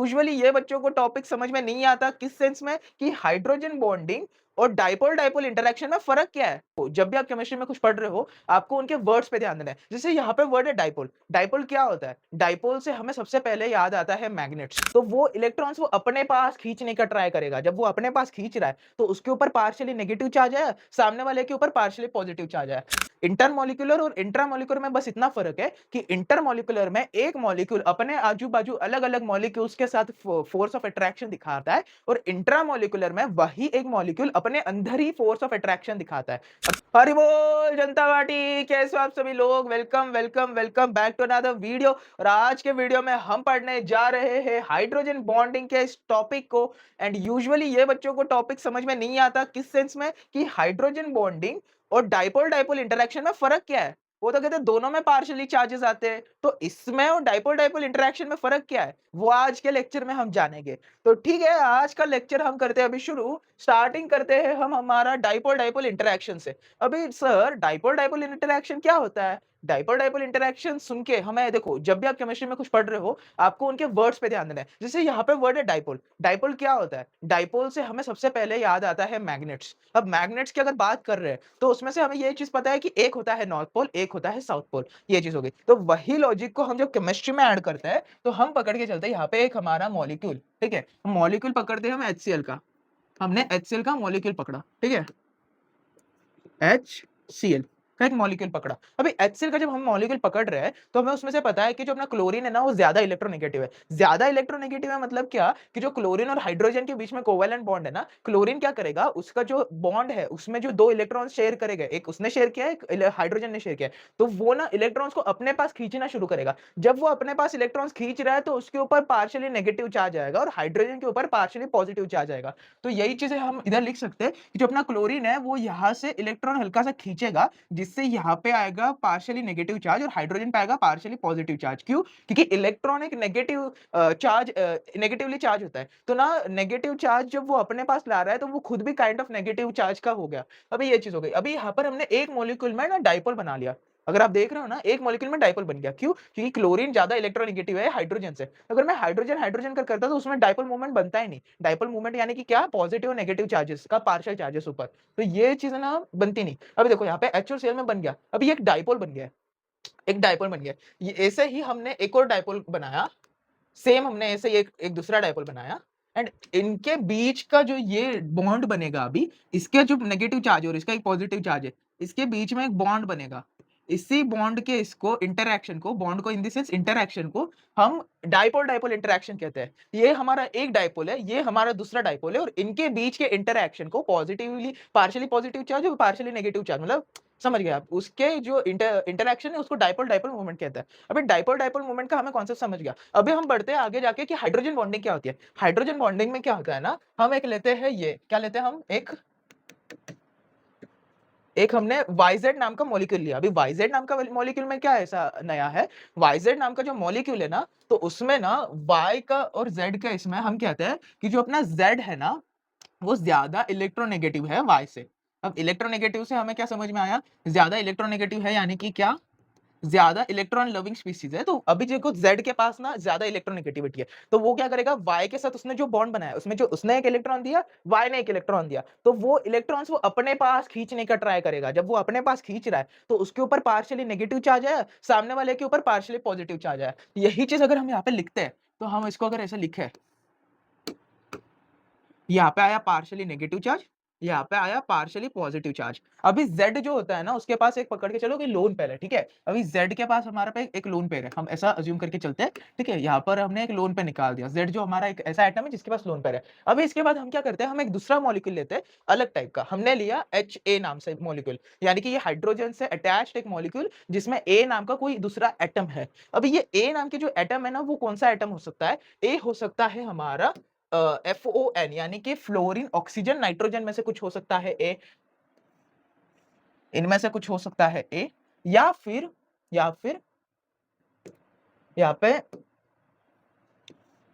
Usually ये बच्चों को टॉपिक समझ में नहीं आता किस सेंस में कि हाइड्रोजन बॉन्डिंग और डाइपोल डाइपोल इंटरेक्शन में फर्क क्या है। तो जब भी आप केमिस्ट्री में कुछ पढ़ रहे हो आपको उनके वर्ड्स पे ध्यान देना है। जैसे यहाँ पे वर्ड है डाइपोल। डाइपोल क्या होता है? डाइपोल से हमें सबसे पहले याद आता है मैग्नेट्स। तो वो इलेक्ट्रॉन्स वो अपने पास खींचने का ट्राई करेगा। जब वो अपने पास खींच रहा है तो उसके ऊपर पार्शियली नेगेटिव चार्ज है, सामने वाले के ऊपर पार्शियली पॉजिटिव चार्ज है। इंटरमॉलिक्यूलर और इंट्रामॉलिक्यूलर में बस इतना फर्क है कि इंटरमॉलिक्यूलर में एक मॉलिक्यूल अपने आजू-बाजू अलग-अलग मॉलिक्यूल्स के साथ फोर्स ऑफ अट्रैक्शन दिखाता है और इंट्रामॉलिक्यूलर में वही एक मॉलिक्यूल अपने अंदर ही फोर्स ऑफ अट्रैक्शन दिखाता है। हरि बोल जनता पार्टी, कैसे हो आप सभी लोग? Welcome welcome welcome back to another video. और आज के वीडियो में हम पढ़ने जा रहे हैं हाइड्रोजन बॉन्डिंग के इस टॉपिक को। एंड यूजुअली ये बच्चों को टॉपिक समझ में नहीं आता किस सेंस में कि हाइड्रोजन बॉन्डिंग और डाइपोल डाइपोल इंटरेक्शन में फर्क क्या है। वो तो कहते हैं दोनों में पार्शियली चार्जेस आते हैं, तो इसमें और डाइपोल डाइपोल इंटरेक्शन में फर्क क्या है वो आज के लेक्चर में हम जानेंगे। तो ठीक है, आज का लेक्चर हम करते हैं अभी शुरू। स्टार्टिंग करते हैं हम हमारा डाइपोल डाइपोल इंटरेक्शन से। अभी सर डाइपोल डाइपोल इंटरेक्शन क्या होता है? डाइपोल डाइपोल इंटरेक्शन सुन के हमें देखो, जब भी आप केमिस्ट्री में कुछ पढ़ रहे हो आपको उनके वर्ड्स पे ध्यान देना है। जैसे यहाँ पे वर्ड है डाइपोल। डाइपोल क्या होता है? डाइपोल से हमें सबसे पहले याद आता है मैग्नेट्स। अब मैग्नेट्स की अगर बात कर रहे हैं तो उसमें से हमें ये चीज पता है कि एक होता है नॉर्थ पोल, एक होता है साउथ पोल। ये चीज हो गई। तो वही लॉजिक को हम जब केमिस्ट्री में ऐड करते हैं तो हम पकड़ के चलते हैं यहाँ पे एक हमारा मॉलिक्यूल। ठीक है, मॉलिक्यूल पकड़ते हैं हम HCl का। हमने HCl का मॉलिक्यूल पकड़ा। ठीक है, HCl का एक मॉलिक्यूल पकड़ा। अभी HCl का जब हम मॉलिक्यूल पकड़ रहे हैं तो हमें उसमें से पता है कि जो अपना क्लोरीन है ना वो ज्यादा इलेक्ट्रोनेगेटिव है। ज्यादा इलेक्ट्रोनेगेटिव है मतलब क्या कि जो क्लोरीन और हाइड्रोजन के बीच में कोवेलेंट बॉन्ड है ना, क्लोरीन क्या करेगा, उसका जो बॉन्ड है उसमें जो दो इलेक्ट्रॉन शेयर करेगा, एक उसने शेयर किया है, एक हाइड्रोजन ने शेयर किया है, तो वो ना इलेक्ट्रॉन्स को अपने पास खींचना शुरू करेगा। जब वो अपने पास इलेक्ट्रॉन्स खींच रहा है तो उसके ऊपर पार्शियली नेगेटिव चार्ज आएगा और हाइड्रोजन के ऊपर पार्शियली पॉजिटिव चार्ज आएगा। तो यही चीजें हम इधर लिख सकते हैं कि जो अपना क्लोरीन है वो यहाँ से इलेक्ट्रॉन हल्का सा खींचेगा, जिससे यहाँ पे आएगा पार्शियली नेगेटिव चार्ज और हाइड्रोजन पे आएगा पार्शियली पॉजिटिव चार्ज। क्यों? क्योंकि इलेक्ट्रॉन एक नेगेटिव चार्ज नेगेटिवली चार्ज होता है। तो ना नेगेटिव चार्ज जब वो अपने पास ला रहा है तो वो खुद भी काइंड ऑफ नेगेटिव चार्ज का हो गया। अभी ये चीज हो गई। अभी यहाँ पर हमने एक मॉलिक्यूल में ना डाइपोल बना लिया। अगर आप देख रहे हो ना, एक मॉलिक्यूल में डाइपोल बन गया। क्यों? क्योंकि क्लोरीन ज्यादा इलेक्ट्रोनेगेटिव है हाइड्रोजन से। अगर मैं हाइड्रोजन हाइड्रोजन का करता तो उसमें डाइपोल मूवमेंट बनता ही नहीं। डाइपोल मूवमेंट यानी कि क्या, पॉजिटिव और नेगेटिव चार्जेस का पार्शियल चार्जेस ऊपर। तो ये चीज ना बनती नहीं। अभी देखो यहाँ पे H और Cl में बन गया। अभी एक डाइपोल बन गया है। एक डाइपोल बन गया। ये ऐसे ही हमने एक और डाइपोल बनाया। सेम हमने ऐसे ही एक दूसरा डाइपोल बनाया। एंड इनके बीच का जो ये बॉन्ड बनेगा, अभी इसके जो नेगेटिव चार्ज और इसका एक पॉजिटिव चार्ज है, इसके बीच में एक बॉन्ड बनेगा। इसी बॉन्ड के इसको इंटरैक्शन को, बॉन्ड को इन द सेंस इंटरैक्शन को हम डाइपोल डाइपोल इंटरैक्शन कहते हैं। ये हमारा एक डाइपोल है, ये हमारा दूसरा डाइपोल है और इनके बीच के इंटरैक्शन को पॉजिटिवली पार्शियली पॉजिटिव चार्ज और पार्शियली नेगेटिव चार्ज, मतलब समझ गए आप, उसके जो इंटरैक्शन है उसको डाइपोल डाइपोल मूवमेंट कहते हैं। अभी डाइपोल डाइपोल मूवमेंट का हमें कॉन्सेप्ट समझ गया। अभी हम बढ़ते हैं आगे जाके कि हाइड्रोजन बॉन्डिंग क्या होती है। हाइड्रोजन बॉन्डिंग में क्या होता है ना, हम एक लेते हैं, ये क्या लेते हैं हम, एक हमने YZ नाम का मॉलिक्यूल लिया। अभी YZ नाम का मॉलिक्यूल में क्या ऐसा नया है, YZ नाम का जो मॉलिक्यूल है ना, तो उसमें ना Y का और Z का, इसमें हम कहते हैं कि जो अपना Z है ना वो ज्यादा इलेक्ट्रोनेगेटिव है Y से। अब इलेक्ट्रोनेगेटिव से हमें क्या समझ में आया, ज्यादा इलेक्ट्रोनेगेटिव है यानी कि क्या, ज्यादा इलेक्ट्रॉन लविंग स्पीशीज है। तो अभी देखो Z के पास ना ज्यादा इलेक्ट्रोनेगेटिविटी है, तो वो क्या करेगा, Y के साथ उसने जो बॉन्ड बनाया उसमें जो उसने एक इलेक्ट्रॉन दिया, Y ने एक इलेक्ट्रॉन दिया, तो वो इलेक्ट्रॉन्स वो अपने पास खींचने का ट्राई करेगा। जब वो अपने पास खींच रहा है तो उसके ऊपर पार्शियली नेगेटिव चार्ज है, सामने वाले के ऊपर पार्शियली पॉजिटिव चार्ज है। यही चीज अगर हम यहाँ पे लिखते हैं तो हम इसको अगर ऐसे लिखे, यहाँ पे आया पार्शियली नेगेटिव चार्ज, यहाँ पे आया पार्शियली पॉजिटिव चार्ज। अभी Z जो होता है ना उसके पास एक पकड़ के चलो कि लोन पेयर है। ठीक है, अभी Z के पास हमारे पे एक लोन पेयर है, हम ऐसा अज्यूम करके चलते हैं। ठीक है, यहाँ पर हमने एक लोन पेयर निकाल दिया। Z जो हमारा एक ऐसा एटम है जिसके पास लोन पेयर है। अभी इसके बाद हम क्या करते हैं, हम एक दूसरा मॉलिक्यूल लेते हैं अलग टाइप का। हमने लिया HA नाम से मॉलिक्यूल, यानी कि ये हाइड्रोजन से अटैच्ड एक मॉलिक्यूल जिसमें A नाम का कोई दूसरा एटम है। अभी ये A नाम के जो एटम है ना वो कौन सा एटम हो सकता है, A हो सकता है हमारा FON, यानी कि फ्लोरीन ऑक्सीजन नाइट्रोजन में से कुछ हो सकता है ए, इनमें से कुछ हो सकता है ए, या फिर यहाँ पे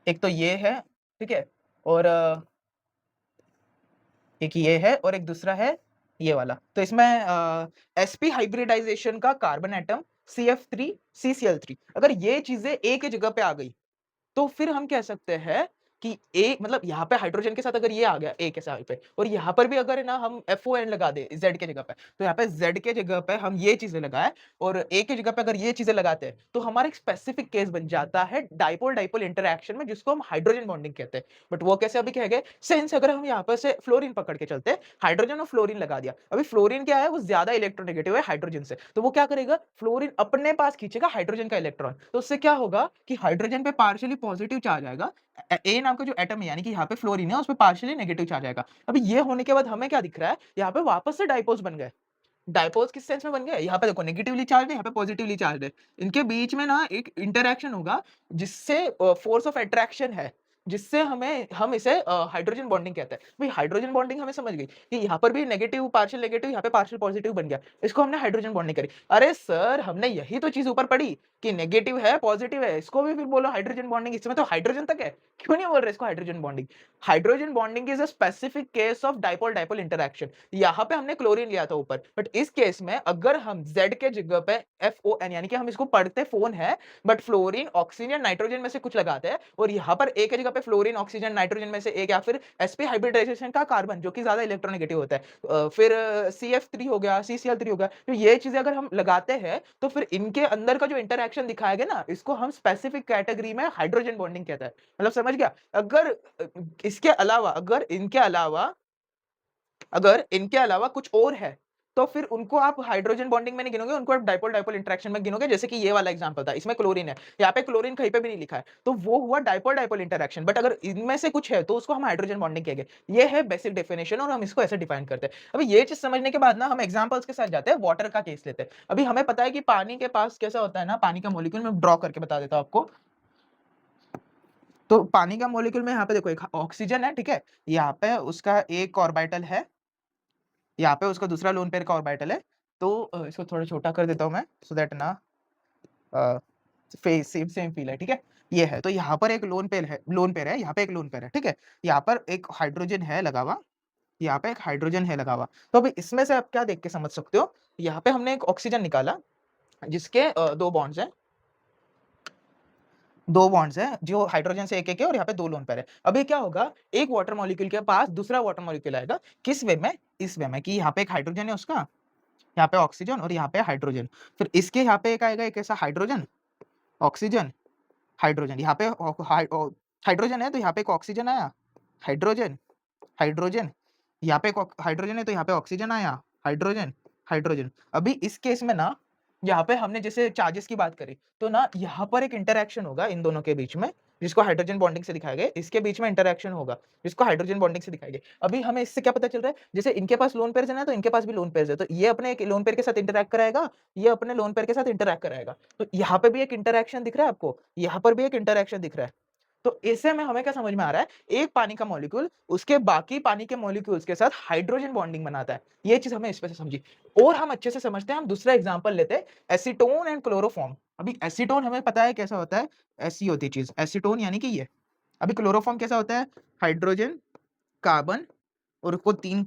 एक तो ये है, ठीक है, और एक ये है और एक दूसरा है ये वाला। तो इसमें sp हाइब्रिडाइजेशन का कार्बन एटम CF3 CCl3, अगर ये चीजें ए की जगह पे आ गई तो फिर हम कह सकते हैं कि ए मतलब यहाँ पे हाइड्रोजन के साथ अगर ये आ गया ए के साइड पे और यहाँ पर भी अगर है ना हम FON लगा दें Z के जगह पे, तो यहाँ पे Z के जगह पे हम ये चीज़ें लगाएँ और ए की जगह पे अगर ये चीज़ें लगाते हैं, तो हमारा एक स्पेसिफिक केस बन जाता है डाइपोल-डाइपोल इंटरैक्शन में जिसको हम हाइड्रोजन बॉन्डिंग कहते हैं। बट वो कैसे अभी कहेंगे सिंस अगर हम यहाँ पर से फ्लोरीन पकड़ के चलते हैं, हाइड्रोजन और फ्लोरीन लगा दिया। अभी फ्लोरीन क्या है वो ज़्यादा इलेक्ट्रोनेगेटिव है हाइड्रोजन से। तो वो क्या करेगा फ्लोरीन अपने पास खींचेगा हाइड्रोजन का इलेक्ट्रॉन। तो उससे क्या होगा कि हाइड्रोजन पे पार्शियली पॉजिटिव चार्ज आएगा। ए नाम का जो एटम है यानी कि यहाँ पे फ्लोरीन है उस पे पार्शियली नेगेटिव चार्ज आएगा। अभी ये होने के बाद हमें क्या दिख रहा है यहाँ पे वापस से डाइपोल्स बन गए। डायपोल्स किस सेंस में बन गए? यहाँ पे देखो नेगेटिवली चार्ज्ड है, यहाँ पे पॉजिटिवली चार्ज्ड है। इनके बीच में ना एक इंटरैक्शन होगा जिससे फोर्स ऑफ अट्रैक्शन है, जिससे हम इसे हाइड्रोजन बॉन्डिंग कहते हैं। भाई हाइड्रोजन बॉन्डिंग हमें समझ गई कि यहाँ पर भी नेगेटिव, यहाँ पे पार्शियल पॉजिटिव बन गया। इसको हमने हाइड्रोजन बॉन्डिंग करी। अरे सर हमने यही तो चीज़ ऊपर पढ़ी कि नेगेटिव है, पॉजिटिव है, इसको भी फिर बोलो हाइड्रोजन बॉन्डिंग, इसमें तो हाइड्रोजन तक है। क्यों नहीं बोल रहे इसको hydrogen bonding? Hydrogen bonding is a specific case of dipole-dipole interaction. यहाँ पे हमने क्लोरीन लिया था ऊपर, बट इस केस में अगर हम Z के जगह पे FON यानी कि हम इसको पढ़ते फ़ोन है, बट फ्लोरीन, ऑक्सीजन, नाइट्रोजन में से कुछ लगाते हैं और यहाँ पर A की जगह पे फ्लोरीन, ऑक्सीजन, नाइट्रोजन में से एक या फिर sp हाइब्रिडाइजेशन का कार्बन जो कि ज़्यादा इलेक्ट्रोनेगेटिव होता है। फिर CF3 हो गया, CCl3 हो गया, तो ये चीज़ें अगर हम लगाते हैं, तो फिर इनके अंदर का जो इंटरैक्शन दिखाया गया ना, इसको हम स्पेसिफिक कैटेगरी में हाइड्रोजन बॉन्डिंग कहते हैं। मतलब समझ गया? इसके अलावा अगर इनके अलावा कुछ और है, तो फिर उनको आप हाइड्रोजन बॉन्डिंग में नहीं गिनोगे, उनको आप डाइपोल-डाइपोल इंटरैक्शन में गिनोगे, जैसे कि ये वाला एग्जांपल था, इसमें क्लोरीन है, यहाँ पे क्लोरीन कहीं पे भी नहीं लिखा है, तो वो हुआ डाइपोल-डाइपोल इंटरैक्शन, बट अगर इनमें से कुछ है, तो उसको हम हाइड्रोजन बॉन्डिंग कहेंगे। ये है बेसिक डेफिनिशन और हम इसको ऐसे डिफाइन करते हैं। अभी ये चीज़ समझने के बाद ना हम एग्जांपल्स के साथ जाते हैं, वाटर का केस लेते हैं। अभी हमें पता है कि पानी के पास कैसा होता है ना, पानी का मॉलिक्यूल मैं ड्रॉ करके बता देता हूँ आपको। तो पानी का मॉलिक्यूल में यहाँ पे देखो एक ऑक्सीजन है, ठीक है? यहाँ पे उसका एक ऑर्बिटल है, यहाँ पे उसका दूसरा लोन पेयर का ऑर्बिटल है। तो इसको थोड़ा छोटा कर देता हूँ मैं सो दैट ना अ, फेस सेम सेम फील है, ठीक है? ये है, तो यहाँ पर एक लोन पेयर है, यहाँ पे एक लोन पेयर है, ठीक है? यहाँ पर एक हाइड्रोजन है लगा हुआ, यहाँ पे एक हाइड्रोजन है लगा हुआ। तो अभी इसमें से आप क्या देख के समझ सकते हो? यहाँ पे हमने एक ऑक्सीजन निकाला जिसके 2 बॉन्ड्स हैं। 2 बॉन्ड्स हैं, जो हाइड्रोजन से एक-एक है और यहाँ पे 2 लोन पेयर है। अभी क्या होगा, एक वाटर मॉलिक्यूल के पास दूसरा वाटर मॉलिक्यूल आएगा, किस वे में? इस वे में कि यहाँ पे एक हाइड्रोजन है उसका, यहाँ पे ऑक्सीजन और यहाँ पे हाइड्रोजन। फिर इसके यहाँ पे एक आएगा एक ऐसा हाइड्रोजन, ऑक्सीजन, हाइड्रोजन। यहाँ पे हाइड्रोजन है तो यहाँ पे एक ऑक्सीजन आया, हाइड्रोजन, हाइड्रोजन। यहाँ पे एक हाइड्रोजन है तो यहाँ पे ऑक्सीजन आया, हाइड्रोजन, हाइड्रोजन। अभी इस केस में ना यहाँ पे हमने जैसे चार्जेस की बात करी, तो ना यहाँ पर एक इंटरैक्शन होगा इन दोनों के बीच में, जिसको हाइड्रोजन बॉन्डिंग से दिखाया गया है। इसके बीच में इंटरैक्शन होगा, जिसको हाइड्रोजन बॉन्डिंग से दिखाया गया है। अभी हमें इससे क्या पता चल रहा है, जैसे इनके पास लोन पेयर्स है ना, तो इनके पास भी लोन पेयर्स है। तो ये अपने एक लोन पेयर के साथ इंटरैक्ट कराएगा, ये अपने लोन पेयर के साथ इंटरैक्ट कराएगा। तो यहाँ पे भी एक इंटरैक्शन दिख रहा है आपको, यहाँ पर भी एक इंटरैक्शन दिख रहा है। तो इससे में हमें क्या समझ में आ रहा है, एक पानी का मॉलिक्यूल उसके बाकी पानी के मॉलिक्यूल्स के साथ हाइड्रोजन बॉन्डिंग बनाता है। ये चीज़ हमें इसमें से समझी। और हम अच्छे से समझते हैं, हम दूसरा एग्जांपल लेते हैं, एसीटोन एंड क्लोरोफॉर्म। अभी एसीटोन हमें पता है कैसा होता है, ऐसी होती है चीज़, एसीटोन यानी कि ये। अभी क्लोरोफॉर्म कैसा होता है, हाइड्रोजन, कार्बन और उसको 3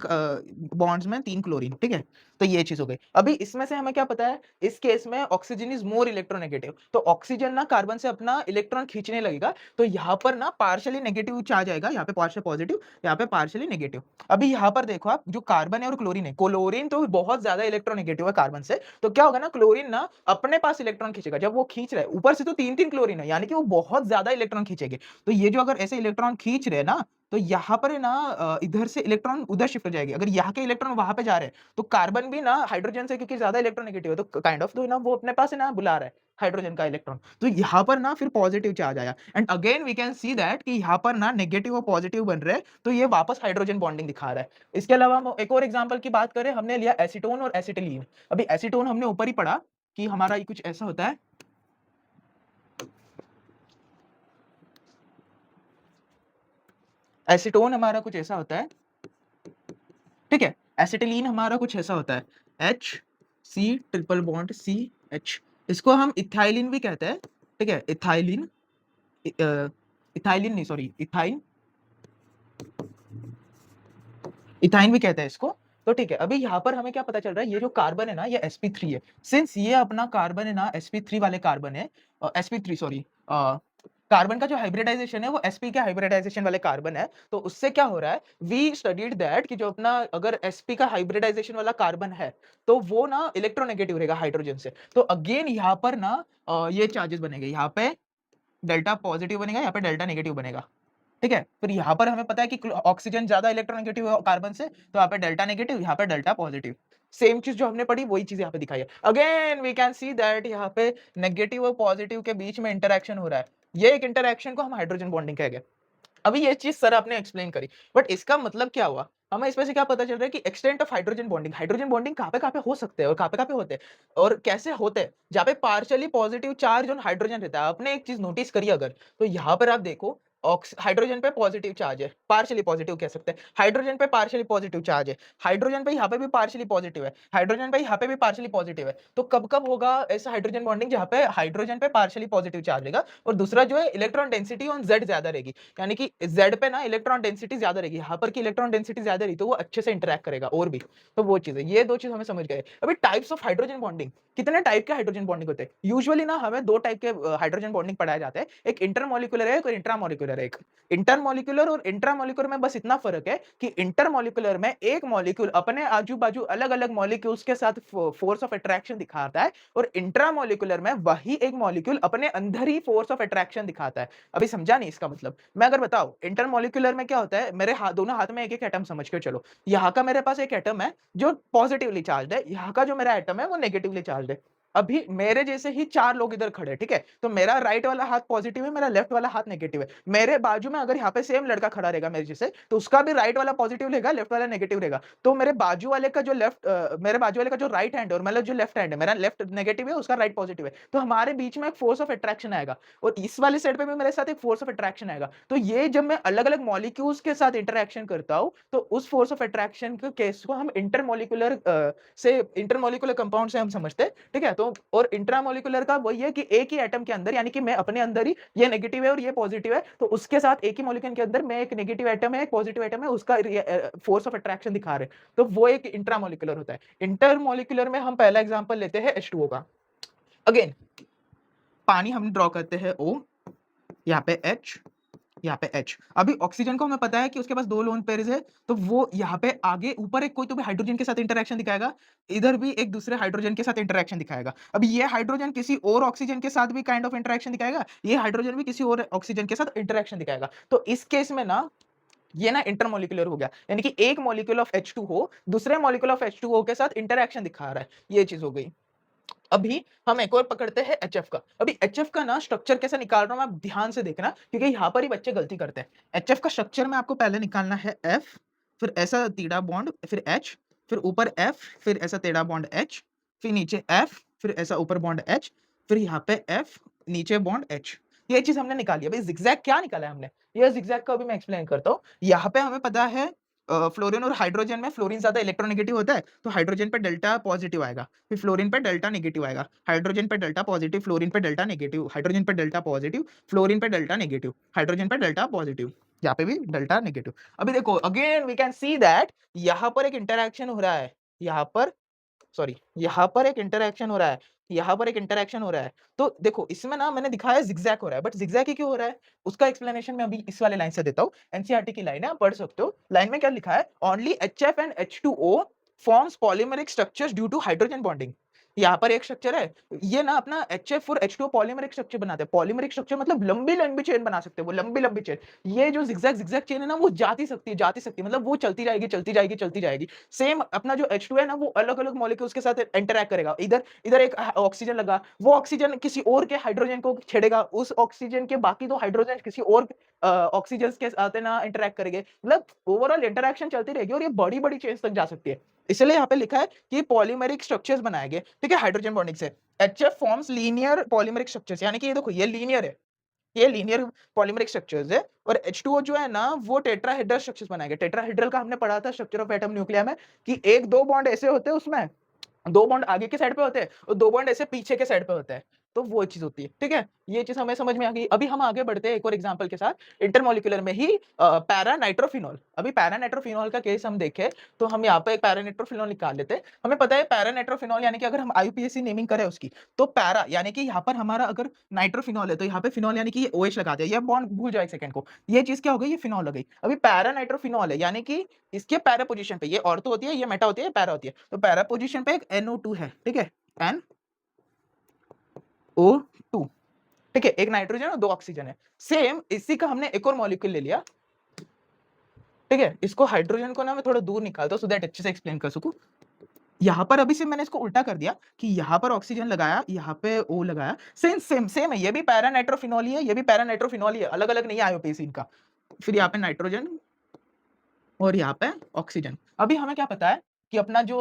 बॉन्ड्स में 3 क्लोरीन, ठीक है? तो ये चीज़ हो गई। अभी इसमें से हमें क्या पता है, इस केस में ऑक्सीजन इज़ मोर इलेक्ट्रोनेगेटिव। तो ऑक्सीजन ना कार्बन से अपना इलेक्ट्रॉन खींचने लगेगा, तो यहाँ पर ना पार्शियली नेगेटिव चार्ज आएगा, यहाँ पे पार्शियल पॉजिटिव, यहाँ पे पार्शियली नेगेटिव। अभी यहाँ पर देखो आप, जो कार्बन है और क्लोरीन है, क्लोरीन तो बहुत ज़्यादा इलेक्ट्रोनेगेटिव है कार्बन से, तो क्या होगा ना, क्लोरीन ना अपने पास इलेक्ट्रॉन खींचेगा। जब वो खींच रहा है, ऊपर से तो 3-3 क्लोरीन है, यानी कि वो बहुत ज़्यादा इलेक्ट्रॉन खींचेंगे। तो ये जो अगर ऐसे इलेक्ट्रॉन खींच रहे हैं ना, तो यहाँ पर है ना इधर से इलेक्ट्रॉन उधर शिफ्ट हो जाएगी। अगर यहाँ के इलेक्ट्रॉन वहाँ पे जा रहे हैं, तो कार्बन भी ना हाइड्रोजन से क्योंकि ज़्यादा इलेक्ट्रोनेगेटिव है, तो काइंड ऑफ तो ना वो अपने पास है ना बुला रहा है हाइड्रोजन का इलेक्ट्रॉन। तो यहाँ पर ना फिर पॉजिटिव चार्ज आया and again we can see that कि यहाँ पर ना नेगेटिव और पॉजिटिव बन रहे हैं, तो ये वापस हाइड्रोजन बॉन्डिंग दिखा रहा है। इसके अलावा हम एक और एग्जांपल की बात करें, हमने लिया एसीटोन और एसिटिलीन। अभी एसीटोन हमने ऊपर ही पढ़ा कि हमारा ये कुछ ऐसा होता है, एसीटोन हमारा कुछ ऐसा होता है, ठीक है? एसिटिलीन हमारा कुछ ऐसा होता है, H C triple bond C H. इसको हम इथाइलिन भी कहते हैं, ठीक है? इथाइलिन, इथाइलिन नहीं सॉरी इथाइन, इथाइन भी कहते हैं इसको। तो ठीक है, अभी यहाँ पर हमें क्या पता चल रहा है, ये जो कार्बन है ना, ये sp3 है। सिंस ये अपना कार्बन है ना sp3 वाले कार्बन है, sp3 सॉरी कार्बन का जो हाइब्रिडाइजेशन है वो sp के हाइब्रिडाइजेशन वाले कार्बन है। तो उससे क्या हो रहा है, वी स्टडीड दैट कि जो अपना अगर sp का हाइब्रिडाइजेशन वाला कार्बन है, तो वो ना इलेक्ट्रोनेगेटिव रहेगा हाइड्रोजन से। तो अगेन यहाँ पर ना ये चार्जेस बनेंगे, यहाँ पे डेल्टा पॉजिटिव बनेगा, यहाँ पे डेल्टा नेगेटिव बनेगा। ठीक है? फिर यहाँ पर हमें पता है कि ऑक्सीजन ज़्यादा इलेक्ट्रोनेगेटिव है कार्बन से, तो यहाँ पे डेल्टा नेगेटिव, यहाँ पे डेल्टा पॉजिटिव। सेम चीज़ जो हमने पढ़ी वही चीज़ यहाँ पे दिखाई है। Again we can see that यहाँ पे नेगेटिव और पॉजिटिव के बीच में इंटरैक्शन हो रहा है। ये एक इंटरैक्शन को हम हाइड्रोजन बॉन्डिंग कहेंगे। अभी ये चीज़ सर आपने एक्सप्लेन करी, बट इसका मतलब क्या हुआ? हमें इसमें से क्या पता चल रहा है कि एक्सटेंट ऑफ हाइड्रोजन बॉन्डिंग कहाँ पे हो सकते हैं और कहाँ पे होते हैं और कैसे होते हैं? जहाँ पे partially positive charge on hydrogen रहता है। आपने एक चीज़ नोटिस करी अगर, तो यहाँ पर आप देखो हाइड्रोजन पे पॉजिटिव चार्ज है, पार्शियली पॉजिटिव कह सकते हैं। हाइड्रोजन पे पार्शियली पॉजिटिव चार्ज है। हाइड्रोजन पे यहाँ पे भी पार्शियली पॉजिटिव है। हाइड्रोजन पे यहाँ पे भी पार्शियली पॉजिटिव है। तो कब-कब होगा ऐसा हाइड्रोजन बॉन्डिंग जहाँ पे हाइड्रोजन पे पार्शियली पॉजिटिव चार्ज रहेगा और दूसरा जो है इलेक्ट्रॉन डेंसिटी ऑन Z ज़्यादा रहेगी। यानी कि Z पे ना इलेक्ट्रॉन डेंसिटी ज़्यादा रहेगी। यहाँ पर की इलेक्ट्रॉन डेंसिटी ज़्यादा रही तो वो अच्छे से इंटरैक्ट करेगा और भी। तो वो चीज़ है। ये 2 चीज़ हमें समझ गए। अभी टाइप्स ऑफ हाइड्रोजन बॉन्डिंग, कितने टाइप के हाइड्रोजन बॉन्डिंग होते हैं? यूजुअली ना हमें 2 टाइप के हाइड्रोजन बॉन्डिंग पढ़ाए जाते हैं। एक इंटरमॉलिक्यूलर है, एक इंट्रामॉलिक्यूलर है। एक इंटरमॉलिक्यूलर और इंट्रामॉलिक्यूलर में बस इतना फ़र्क है कि इंटरमॉलिक्यूलर में एक मॉलिक्यूल अपने आजू-बाजू अलग-अलग मॉलिक्यूल्स के साथ फोर्स ऑफ अट्रैक्शन दिखाता है और इंट्रामॉलिक्यूलर में वही एक मॉलिक्यूल अपने अंदर ही फोर्स ऑफ अट्रैक्शन दिखाता है। अभी समझा नहीं इसका मतलब? मैं अगर बताऊँ इंटरमॉलिक्यूलर में क्या होता है, मेरे दोनों हाथ में एक-एक एटम समझ के चलो। यहाँ का मेरे पास एक एटम है जो पॉजिटिवली चार्ज्ड है, यहाँ का जो मेरा एटम है वो नेगेटिवली चार्ज्ड है। अभी मेरे जैसे ही 4 लोग इधर खड़े हैं, ठीक है? तो मेरा राइट वाला हाथ पॉजिटिव है, मेरा लेफ्ट वाला हाथ नेगेटिव है। मेरे बाजू में अगर यहाँ पे सेम लड़का खड़ा रहेगा मेरे जैसे, तो उसका भी राइट वाला पॉजिटिव रहेगा, लेफ्ट वाला नेगेटिव रहेगा। तो मेरे बाजू वाले का जो मेरे बाजू वाले का जो राइट हैंड है और मतलब जो लेफ्ट हैंड है, मेरा लेफ्ट नेगेटिव है, उसका राइट पॉजिटिव है। तो हमारे बीच में एक फोर्स ऑफ अट्रैक्शन आएगा और इस वाली साइड पे भी मेरे साथ एक फोर्स ऑफ अट्रैक्शन आएगा। तो ये जब मैं अलग-अलग मॉलिक्यूल्स के साथ इंटरैक्शन करता हूँ, तो उस फोर्स ऑफ अट्रैक्शन के केस को हम इंटरमॉलिक्यूलर कंपाउंड से हम समझते हैं, ठीक है? तो और इंट्रामॉलिक्यूलर का वही है कि एक ही एटम के अंदर यानी कि मैं अपने अंदर ही ये नेगेटिव है और ये पॉजिटिव है, तो उसके साथ एक ही मॉलिक्यूल के अंदर मैं एक नेगेटिव एटम है, एक पॉजिटिव एटम है, उसका फोर्स ऑफ अट्रैक्शन दिखा रहे हैं। तो वो एक इंट्रामॉलिक्यूलर होता है। इंटरमॉलिक्यूलर में हम पहला एग्जांपल लेते हैं H2O का। अगेन पानी हम ड्रॉ करते हैं O, यहाँ पे H, यहाँ पे H। अभी ऑक्सीजन को हमें पता है कि उसके पास 2 लोन पेयर्स है, तो वो यहाँ पे आगे ऊपर एक कोई तो भी हाइड्रोजन के साथ इंटरैक्शन दिखाएगा, इधर भी एक दूसरे हाइड्रोजन के साथ इंटरैक्शन दिखाएगा। अब ये हाइड्रोजन किसी और ऑक्सीजन के साथ भी काइंड ऑफ इंटरैक्शन दिखाएगा, ये हाइड्रोजन भी किसी और ऑक्सीजन के साथ इंटरैक्शन दिखाएगा। तो इस केस में ना ये ना इंटरमॉलिक्यूलर हो गया, यानी कि एक मॉलिक्यूल ऑफ H2O दूसरे मॉलिक्यूल ऑफ H2O के साथ इंटरैक्शन दिखा रहा है, ये चीज़ हो गई। अभी हम एक और पकड़ते हैं एचएफ का। अभी एचएफ का ना स्ट्रक्चर कैसे निकाल रहा हूँ मैं, आप ध्यान से देखना क्योंकि यहाँ पर ही बच्चे गलती करते हैं। एचएफ का स्ट्रक्चर में आपको पहले निकालना है एफ, फिर ऐसा टेढ़ा बॉन्ड, फिर एच, फिर ऊपर एफ, फिर ऐसा टेढ़ा बॉन्ड एच, फिर नीचे एफ, फिर ऐसा ऊपर बॉन्ड एच, फिर यहाँ पे एफ, नीचे बॉन्ड एच। ये चीज़ हमने निकाली। अभी ज़िगज़ैग क्या निकाला है हमने? ये ज़िगज़ैग का अभी मैं एक्सप्लेन करता हूँ। यहाँ पे हमें पता है फ्लोरीन और हाइड्रोजन में फ्लोरीन ज़्यादा इलेक्ट्रोनेगेटिव होता है, तो हाइड्रोजन पे डेल्टा पॉजिटिव आएगा। फिर फ्लोरीन पे डेल्टा नेगेटिव आएगा। हाइड्रोजन पे डेल्टा पॉजिटिव, फ्लोरीन पे डेल्टा नेगेटिव, हाइड्रोजन पे डेल्टा पॉजिटिव, फ्लोरीन पे डेल्टा नेगेटिव, हाइड्रोजन पे डेल्टा पॉजिटिव, यहाँ पे भी डेल्टा नेगेटिव। अभी देखो again we can see that यहाँ पर एक इंटरैक्शन हो रहा है। यहाँ पर सॉरी, यहाँ पर एक इंटरैक्शन हो रहा है, यहाँ पर एक इंटरैक्शन हो रहा है। तो देखो इसमें ना मैंने दिखाया है ज़िगज़ैग हो रहा है, बट ज़िगज़ैग ही क्यों हो रहा है? उसका एक्सप्लेनेशन मैं अभी इस वाले लाइन से देता हूँ। एनसीईआरटी की लाइन है, आप पढ़ सकते हो। लाइन में क्या लिखा है? Only HF and H2O forms polymeric structures due to hydrogen bonding. यहाँ पर एक स्ट्रक्चर है, ये ना अपना एचएफ और H2O पॉलीमेरिक स्ट्रक्चर बनाते हैं। पॉलीमेरिक स्ट्रक्चर मतलब लंबी-लंबी चेन बना सकते हैं वो, लंबी-लंबी चेन। ये जो ज़िगज़ैग चेन है ना वो जाती सकती है, मतलब वो चलती जाएगी, चलती जाएगी, चलती जाएगी। सेम अपना जो H2 है ना वो अलग-अलग मॉलिक्यूल्स के साथ इंटरैक्ट करेगा। इधर इधर एक ऑक्सीजन लगा, वो ऑक्सीजन किसी और के हाइड्रोजन को छेड़ेगा, उस ऑक्सीजन के बाकी 2 हाइड्रोजन किसी और ऑक्सीजन्स के साथ है ना इंटरैक्ट करेंगे। मतलब ओवरऑल इंटरैक्शन चलती रहेगी और ये बड़ी-बड़ी चेन्स तक जा सकती है। इसलिए यहाँ पे लिखा है कि पॉलीमेरिक स्ट्रक्चर्स बनाए गए, ठीक है, हाइड्रोजन बॉन्डिंग से। HF forms linear polymeric structures, यानी कि ये देखो ये लीनियर है। ये लीनियर पॉलीमेरिक स्ट्रक्चर्स है और H2O जो है ना वो टेट्राहेड्रल स्ट्रक्चर्स बनाएगा। टेट्राहेड्रल का हमने पढ़ा था स्ट्रक्चर ऑफ एटम न्यूक्लियर में कि 1-2 बॉन्ड ऐसे होते हैं उसमें, 2 बॉन्ड आगे के साइड पे होते हैं और 2 बॉन्ड ऐसे पीछे के साइड पे होते हैं। तो वो चीज़ होती है, ठीक है? ये चीज़ हमें समझ में आ गई। अभी हम आगे बढ़ते हैं एक और एग्ज़ाम्पल के साथ, इंटरमॉलिक्यूलर में ही पैरा नाइट्रोफिनॉल। अभी पैरा नाइट्रोफिनॉल का केस हम देखें, तो हम यहाँ पे एक पैरा नाइट्रोफिनॉल निकाल लेते हैं। हमें पता है पैरा नाइट्रोफिनॉल यानी कि अगर हम आईयूपीएसी नेमिंग करें उसकी, तो पैरा यानी कि यहाँ पर हमारा अगर नाइट्रोफिनॉल है, तो यहाँ पे फिनॉल यानी कि ये ओएच लगा दिया। ये बॉन्ड भूल जाओ एक सेकंड को। ये चीज़ क्या हो गई? ये फिनॉल हो गई। अभी पैरा नाइट्रोफिनॉल है, यानी कि इसके पैरा पोज़ीशन पे, ये ऑर्थो होती है, ये मेटा होती है, ये पैरा होती है। तो पैरा पोज़ीशन पे एक NO2 है, ठीक है? NO2, ठीक है? एक नाइट्रोजन और 2 ऑक्सीजन है। सेम इसी का हमने एक और मॉलिक्यूल ले लिया, ठीक है? इसको हाइड्रोजन को ना मैं थोड़ा दूर निकालता हूँ सो दैट अच्छे से एक्सप्लेन कर सकूँ। यहाँ पर अभी से मैंने इसको उल्टा कर दिया कि यहाँ पर ऑक्सीजन लगाया, यहाँ पे O लगाया। सेम है, ये भी पैरा नाइट्रोफिनॉल ही है, ये भी पैरा नाइट्रोफिनॉल ही है, अलग-अलग नहीं है आईयूपीएसी इनका। फिर यहाँ पे नाइट्रोजन और यहाँ पे ऑक्सीजन। अभी हमें क्या पता है कि अपना जो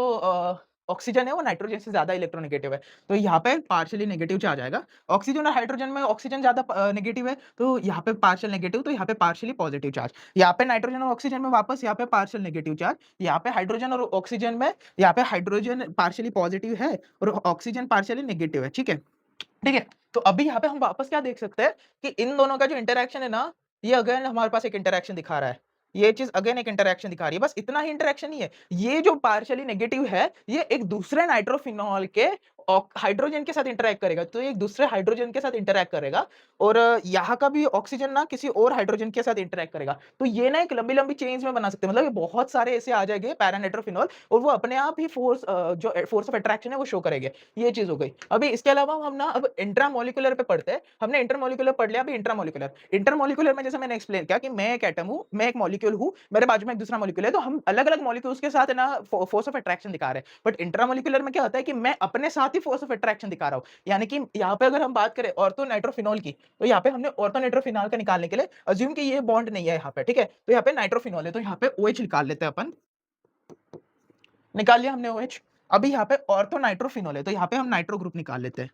ऑक्सीजन है वो नाइट्रोजन से ज़्यादा इलेक्ट्रोनेगेटिव है, तो यहाँ पे पार्शियली नेगेटिव चार्ज आएगा। ऑक्सीजन और हाइड्रोजन में ऑक्सीजन ज़्यादा नेगेटिव है, तो यहाँ पे पार्शियल नेगेटिव, तो यहाँ पे पार्शियली पॉजिटिव चार्ज। यहाँ पे नाइट्रोजन और ऑक्सीजन में वापस यहाँ पे पार्शियल नेगेटिव चार्ज, यहाँ पे हाइड्रोजन और ऑक्सीजन में, यहाँ पे हाइड्रोजन पार्शियली पॉजिटिव है और ऑक्सीजन पार्शियली नेगेटिव है, ठीक है? ठीक है? तो अभी यहाँ पे हम वापस क्या देख सकते हैं कि इन दोनों का जो इंटरैक्शन है ना, ये अगेन हमारे पास एक इंटरैक्शन दिखा रहा है। ये चीज़ अगेन एक इंटरैक्शन दिखा रही है, बस इतना ही इंटरैक्शन ही है। ये जो पार्शियली नेगेटिव है, ये एक दूसरे नाइट्रोफिनॉल के हाइड्रोजन के साथ इंटरैक्ट करेगा, तो एक दूसरे हाइड्रोजन के साथ इंटरैक्ट करेगा और यहाँ का भी ऑक्सीजन ना किसी और हाइड्रोजन के साथ इंटरैक्ट करेगा। तो ये ना एक लंबी-लंबी चेन्स में बना सकते हैं, मतलब ये बहुत सारे ऐसे आ जाएँगे पैरा नाइट्रोफिनॉल और वो अपने आप ही जो फोर्स ऑफ अट्रैक्शन है वो शो करेंगे। ये चीज़ हो गई। अभी इसके अलावा हम ना अब इंट्रामॉलिक्यूलर पे पढ़ते हैं। हमने इंटरमॉलिक्यूलर पढ़ लिया, अभी इंट्रामॉलिक्यूलर। इंटरमॉलिक्यूलर में जैसे मैंने एक्सप्लेन किया कि मैं एक एटम हूँ, मैं एक मॉलिक्यूल हूँ, मेरे बाजू में एक दूसरा मॉलिक्यूल है, तो हम अलग-अलग मॉलिक्यूल्स के साथ है ना फोर्स ऑफ अट्रैक्शन दिखा रहे हैं। बट इंट्रामॉलिक्यूलर में क्या होता है कि मैं अपने साथ ही फोर्स ऑफ अट्रैक्शन दिखा रहा हूँ। यानी कि यहाँ पे अगर हम बात करें ऑर्थो नाइट्रोफिनॉल की, तो यहाँ पे हमने ऑर्थो नाइट्रोफिनॉल का निकालने के लिए अज़्यूम कि ये बॉन्ड नहीं है यहाँ पे, ठीक है? तो यहाँ पे नाइट्रोफिनॉल है, तो यहाँ पे OH निकाल लेते हैं अपन। निकाल लिया हमने OH। अभी यहाँ पे ऑर्थो नाइट्रोफिनॉल है, तो यहाँ पे हम नाइट्रो ग्रुप निकाल लेते हैं।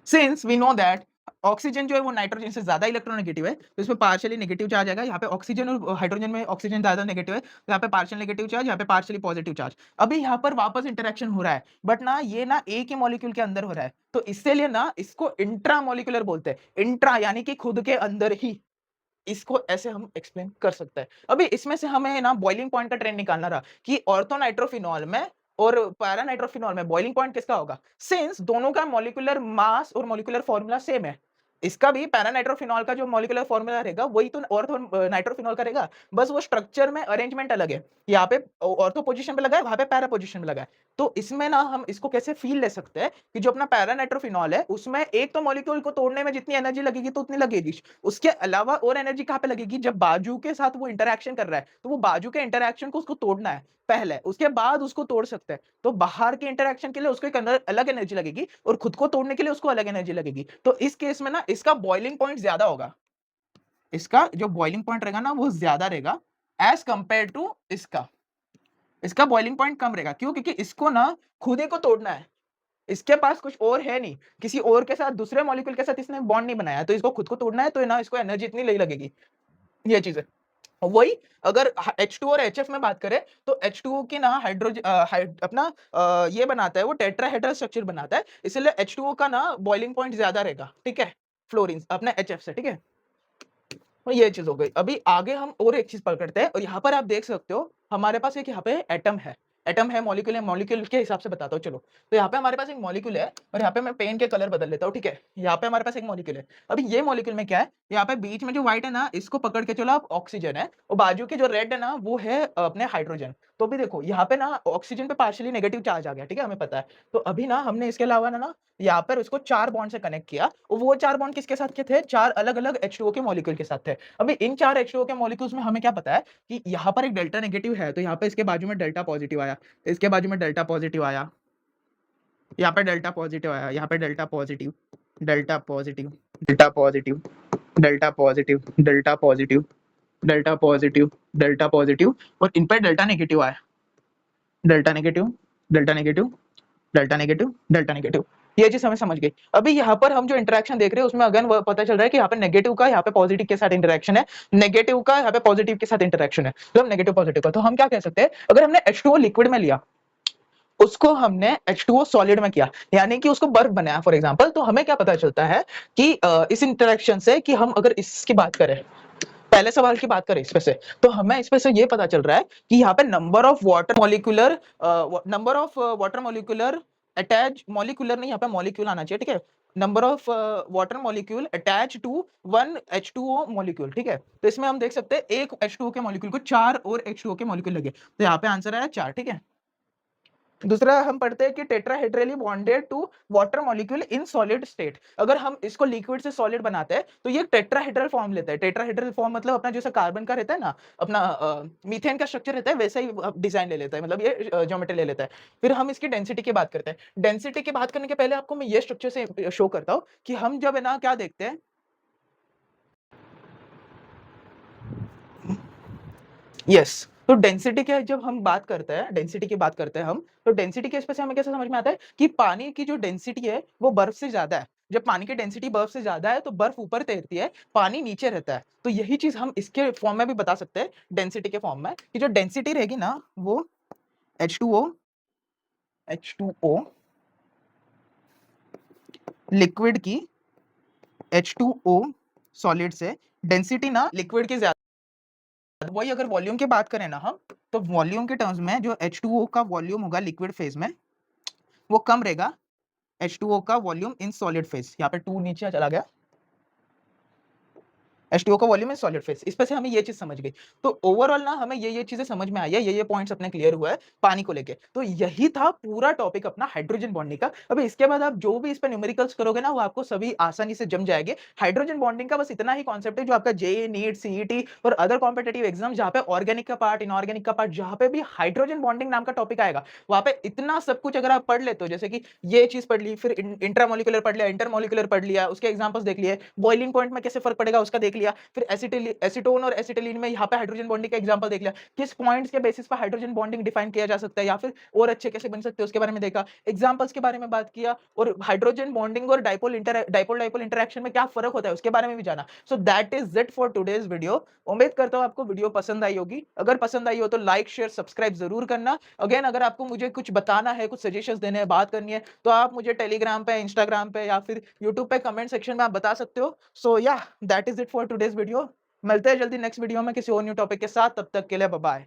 Since we know that oxygen जो है वो नाइट्रोजन से ज्यादा इलेक्ट्रोनेगेटिव है, तो इसमें पार्शियली नेगेटिव चार्ज आएगा। यहाँ पे ऑक्सीजन और हाइड्रोजन में ऑक्सीजन ज्यादा नेगेटिव है, तो यहाँ पे पार्शियल नेगेटिव चार्ज, यहाँ पे पार्शियली पॉजिटिव चार्ज। अभी यहाँ पर वापस इंटरेक्शन हो रहा है, बट ना ये ना एक ही मॉलिक्यूल के अंदर हो रहा है, तो इससे लिए ना इसको इंट्रा मॉलिक्यूलर बोलते हैं। इंट्रा यानी कि खुद के अंदर ही, इसको ऐसे हम एक्सप्लेन कर सकते हैं। अभी इसमें से हमें ना बॉइलिंग पॉइंट का ट्रेंड निकालना रहा कि ऑर्थो नाइट्रोफिनॉल में और पैरा नाइट्रोफिनॉल में बॉइलिंग पॉइंट किसका होगा? सिंस दोनों का मॉलिक्यूलर मास और मॉलिक्यूलर फार्मूला सेम है, इसका भी पैरा नाइट्रोफिनॉल का जो मॉलिक्यूलर फार्मूला रहेगा वही तो ऑर्थो नाइट्रोफिनॉल का रहेगा, बस वो स्ट्रक्चर में अरेंजमेंट अलग है। यहाँ पे ऑर्थो पोजीशन पे लगा है, वहां पे पैरा पोजीशन पे लगा है। तो इसमें ना हम इसको कैसे फील ले सकते हैं कि जो अपना पैरा नाइट्रोफिनॉल है उसमें एक तो मॉलिक्यूल को तोड़ने में जितनी एनर्जी लगेगी तो उतनी लगेगी, उसके अलावा और एनर्जी कहाँ पे लगेगी? जब बाजू के साथ वो इंटरैक्शन कर रहा है, तो वो बाजू के इंटरैक्शन को उसको तोड़ना है पहले, उसके बाद उसको तोड़ सकते हैं। तो बाहर के इंटरैक्शन के लिए उसको एक अलग एनर्जी लगेगी और खुद को तोड़ने के लिए उसको अलग एनर्जी लगेगी। तो इस केस में ना इसका बॉइलिंग पॉइंट ज्यादा होगा। इसका जो बॉइलिंग पॉइंट रहेगा ना वो ज्यादा रहेगा एज कंपेयर टू इसका। इसका बॉइलिंग पॉइंट कम रहेगा। क्यों? क्योंकि इसको ना खुद ही को तोड़ना है। इसके पास कुछ और है नहीं, किसी और के साथ दूसरे मॉलिक्यूल के साथ इसने बॉन्ड नहीं बनाया, तो इसको खुद को तोड़ना है, तो ना इसको एनर्जी इतनी नहीं लगेगी। ये चीज़ है। वही अगर H2 और HF में बात करें, तो H2O की ना अपना ये बनाता है, वो टेट्राहेड्रल स्ट्रक्चर बनाता है, इसलिए H2O का ना बॉइलिंग पॉइंट ज़्यादा रहेगा, ठीक है? फ्लोरीन अपने HF से, ठीक है? तो ये चीज़ हो गई। अभी आगे हम और एक चीज़ पकड़ते हैं और यहाँ पर आप देख सकते हो, हमारे पास एक यहाँ पे एटम है। एटम है, मॉलिक्यूल है, मॉलिक्यूल के हिसाब से बताता हूँ चलो। तो यहाँ पे हमारे पास एक मॉलिक्यूल है और यहाँ पे मैं पेन के कलर बदल लेता हूँ, ठीक है? यहाँ पे हमारे पास एक मॉलिक्यूल है। अभी ये मॉलिक्यूल में क्या है, यहाँ पे बीच में जो व्हाइट है ना, इसको पकड़ के चलो आप ऑक्सीजन है और बाजू के जो रेड है ना, वो है अपने हाइड्रोजन। तो अभी देखो यहाँ पे ना ऑक्सीजन पे पार्शियली नेगेटिव चार्ज आ गया, ठीक है? हमें पता है। तो अभी ना हमने इसके अलावा ना यहाँ पर उसको 4 बॉन्ड से कनेक्ट किया और वो 4 बॉन्ड किसके साथ के थे? 4 अलग-अलग H2O के मॉलिक्यूल के साथ थे। अभी इन 4 H2O के मॉलिक्यूल्स में हमें क्या पता है कि यहाँ पर एक डेल्टा नेगेटिव है, तो यहाँ पे इसके बाजू में डेल्टा पॉजिटिव आया, इसके बाजू में डेल्टा पॉजिटिव आया, यहाँ पे डेल्टा पॉजिटिव आया, यहाँ पे delta positive, delta positive, delta positive, delta positive, delta positive, delta positive, delta positive और इन पे डेल्टा नेगेटिव आया। Delta negative, delta negative, delta negative, delta negative. ये चीज़ हमें समझ गई। अभी यहाँ पर हम जो इंटरैक्शन देख रहे हैं उसमें अगेन वो पता चल रहा है कि यहाँ पे नेगेटिव का यहाँ पे पॉजिटिव के साथ इंटरैक्शन है, नेगेटिव का यहाँ पे पॉजिटिव के साथ इंटरैक्शन है। तो हम नेगेटिव पॉजिटिव का, तो हम क्या कह सकते हैं, अगर हमने H2O लिक्विड में लिया उसको हमने H2O सॉलिड में किया, यानी कि उसको बर्फ बनाया फॉर एग्जांपल। तो हमें क्या पता चलता है कि इस इंटरेक्शन से कि हम अगर इसकी बात करें, पहले सवाल की बात करें इसमें से, तो हमें इसमें से ये पता चल रहा है कि यहाँ पे number of water molecular attach, molecular नहीं, यहाँ पे मॉलिक्यूल आना चाहिए, ठीक है। Number of water molecule attach to one H2O molecule, ठीक है। तो इसमें हम देख सकते हैं एक H2O के मॉलिक्यूल को 4 और H2O के मॉलिक्यूल लगे, तो यहाँ पे आंसर आया 4, ठीक है। दूसरा हम पढ़ते हैं कि tetrahedrally bonded to water molecule in solid state. अगर हम इसको लिक्विड से सॉलिड बनाते हैं तो ये टेट्राहेड्रल फॉर्म लेता है। टेट्राहेड्रल फॉर्म मतलब अपना जैसे कार्बन का रहता है ना, अपना मीथेन का स्ट्रक्चर रहता है, वैसा ही डिजाइन ले लेता है, मतलब ये ज्योमेट्री ले लेता है। फिर हम इसकी डेंसिटी की बात करते हैं। डेंसिटी की बात करने के पहले आपको मैं ये स्ट्रक्चर से शो करता हूँ कि हम जब है ना क्या देखते हैं, यस। तो डेंसिटी के जब हम बात करते हैं, डेंसिटी की बात करते हैं हम, तो डेंसिटी के स्पेस हमें कैसे समझ में आता है कि पानी की जो डेंसिटी है वो बर्फ से ज्यादा है। जब पानी की डेंसिटी बर्फ से ज्यादा है तो बर्फ ऊपर तैरती है, पानी नीचे रहता है। तो यही चीज हम इसके फॉर्म में भी बता सकते हैं, डेंसिटी के फॉर्म में, कि जो डेंसिटी रहेगी ना वो H2O H2O लिक्विड की H2O सॉलिड से डेंसिटी ना लिक्विड की ज्यादा। वही अगर वॉल्यूम की बात करें ना हम, तो वॉल्यूम के टर्म्स में जो H2O का वॉल्यूम होगा लिक्विड फेज में, वो कम रहेगा H2O का वॉल्यूम इन सॉलिड फेज। यहाँ पे 2 नीचे चला गया, H2O का वॉल्यूम इन सॉलिड फेज। इस पे से हमें ये चीज समझ गई। तो ओवरऑल ना हमें ये चीजें समझ में आई है, ये पॉइंट्स अपने क्लियर हुआ है पानी को लेके। तो यही था पूरा टॉपिक अपना हाइड्रोजन बॉन्डिंग का। अब इसके बाद आप जो भी इस पे न्यूमेरिकल्स करोगे ना, वो आपको सभी आसानी से जम जाएंगे। हाइड्रोजन बॉन्डिंग का बस इतना ही कॉन्सेप्ट है, जो आपका जेईई, नीट, सीईटी और अदर कॉम्पिटिटिव एग्जाम जहाँ पे ऑर्गेनिक का पार्ट, इनऑर्गेनिक का पार्ट, जहाँ पे भी हाइड्रोजन बॉन्डिंग नाम का टॉपिक आएगा, वहां पे इतना सब कुछ अगर आप पढ़ लेते हो, जैसे कि ये चीज पढ़ ली, फिर इंट्रामोलिकुलर पढ़ लिया, इंटरमोलिकुलर पढ़ लिया, उसके एग्जांपल्स देख लिए, बॉइलिंग पॉइंट में कैसे फर्क पड़ेगा उसका देख लिया, फिर एसीटोन और एसिटिलीन में यहाँ पे हाइड्रोजन बॉन्डिंग का एग्जांपल देख लिया, किस पॉइंट्स के बेसिस पर हाइड्रोजन बॉन्डिंग डिफाइन किया जा सकता है या फिर और अच्छे कैसे बन सकते हैं उसके बारे में देखा, एग्जांपल्स के बारे में बात किया, और हाइड्रोजन बॉन्डिंग और डाइपोल डाइपोल इंटरेक्शन में क्या फर्क होता है उसके बारे में भी जाना। So that is it for today's video. उम्मीद करता हूं आपको वीडियो पसंद आई होगी। अगर पसंद आई हो तो लाइक, शेयर, सब्सक्राइब जरूर करना। अगेन अगर आपको मुझे कुछ बताना है, कुछ सजेशंस देने हैं, बात करनी है, तो आप मुझे टेलीग्राम पे, इंस्टाग्राम पे या फिर यूट्यूब पे कमेंट सेक्शन में आप बता सकते हो। सो या that is it for today's video. मिलते हैं जल्दी नेक्स्ट वीडियो में किसी और न्यू टॉपिक के साथ। तब तक के लिए बाय बाय।